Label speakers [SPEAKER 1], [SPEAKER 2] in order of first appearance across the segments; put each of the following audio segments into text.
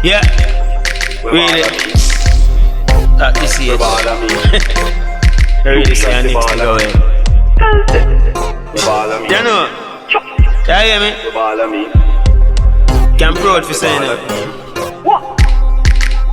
[SPEAKER 1] Yeah, really. That this year. I really say I need to go in. You know? You hear me? I'm proud for saying that.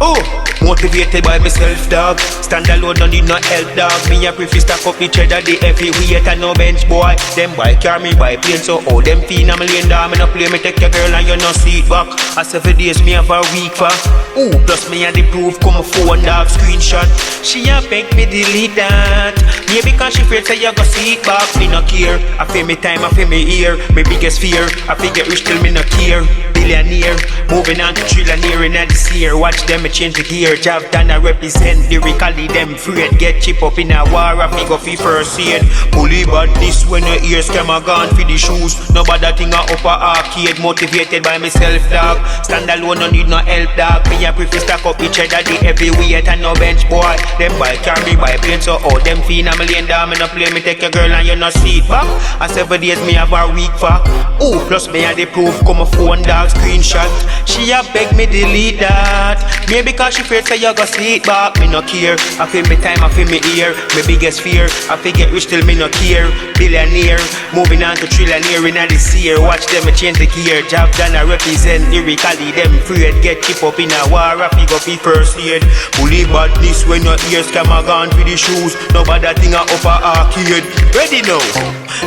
[SPEAKER 1] Oh, motivated by myself, dog. Stand alone, don't need no help, dog. Me a prefer stack up the cheddar, the heavy weight and no bench, boy. Them boy carry me by plane, so oh, them fiend I'm laying down. Me no play, me take your girl and you no see it back. A 7 days, me have a week for. Ooh, plus me a the proof, come a phone, dog, screenshot. She a beg me delete that. Maybe because she afraid say you go see it back. Me no care, I feel me time, I feel me ear. My biggest fear, I feel get rich till me no care. Billionaire, moving on to trillionaire in this year. Watch them change the gear. Jahv Don I represent lyrically them afraid. Get chip up in a war, I go fi first aid. Bully bad this when your ears camera gone for the shoes. Nobody thing a upper arcade. Motivated by myself, dog. Stand alone, no need no help, dog. Me a prefer stack up the cheddar, the heavy weight and no bench, boy. Them boy carry by plane, so oh them fiend I'm laying down. Me no play, me take your girl and you no see it back. A 7 days me have a week for. Ooh, plus me a the proof, come a phone, dog, screenshot. She a beg me delete that. Maybe because she afraid say you go see it back. Me no care, I feel me time, I feel me ear. My biggest fear, I feel get rich till me no care. Billionaire, moving on to trillionaire in this year. Watch them change the gear. Jahv Don I represent lyrically them afraid. Get chip up in a war, I feel go fi first aid. Bully badness when your ears camera gone for the shoes. Nobody thing a upper arcade. Ready now?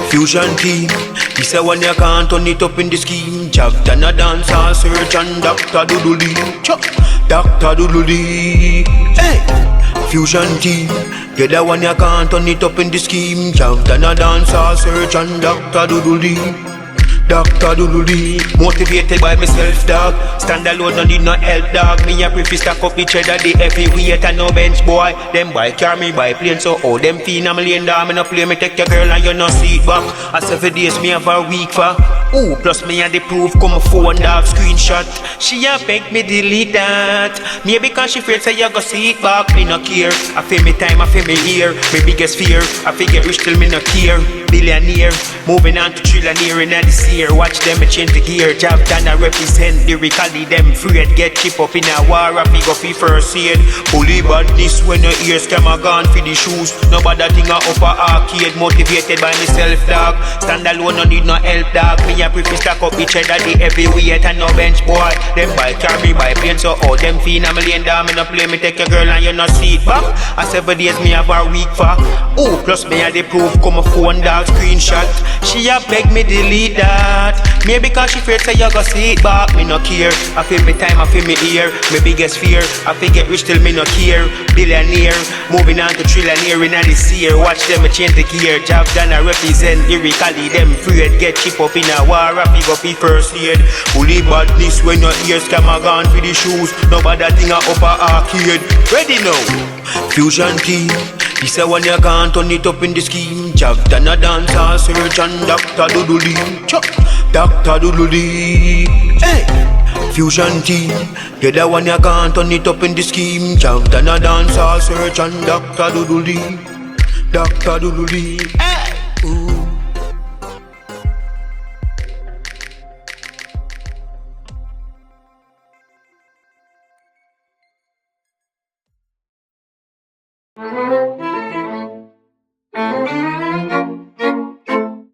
[SPEAKER 1] Fusion team, this a one you can't turn it up in the scheme. Jahv Don a dance and search and Dr. Doodly. Dr. Doodly. Hey, fusion team, you're the one you can't turn it up in the scheme. Jahv Don a dance and search and Dr. Doodly. Dr. Doodly. Motivated by myself, dog. Stand alone, no need no help, dog. Me a prefer stack up the cheddar, the heavy weight and no bench, boy. Them boy carry me by plane, so oh them fiend I'm laying down. Me no play, me take your girl and you no see it back. A 7 days me have a week for. Ooh, plus me a the proof, come a phone, dog, screenshot. She a beg me delete that. Maybe because she afraid say you go see it back. Me no care, I feel me time, I feel me ear. My biggest fear, I feel get rich till me no care. Billionaire, moving on to trillionaire in this year. Watch them change the gear. Jahv Don I represent lyrically them afraid. Get chip up in a war, I feel go fi first aid. Bully badness when your ears camera gone for the shoes. Nobody thing a upper arcade. Motivated by myself, dog. Stand alone, no need no help, dog. Me a prefer stack up the cheddar, the heavy weight and no bench, boy. Them boy carry me by plane, so oh them fiend I'm laying down. Me no play, me take your girl and you no see it back. A 7 days me have a week for. Ooh, plus me a the proof, come a phone, dog, screenshot. She a beg me delete that. Maybe because she afraid say you go see it back. Me no care, I feel me time, I feel me ear. My biggest fear, I feel get rich till me no care. Billionaire, moving on to trillionaire in this year. Watch them change the gear. Jahv Don I represent lyrically them afraid. Get chip up in a war, I feel go fi first aid. Bully badness when your ears camera gone for the shoes. Nobody thing a upper arcade. Ready now? Fusion team, this a one you can't turn it up in the scheme. Jahv Don a dance and search and Dr. Doodly. Dr. Doodly. Hey, fusion team, you're the one you can't turn it up in the scheme. Jahv Don a dance and search and Dr. Doodly. Dr. Doodly. Hey, ooh.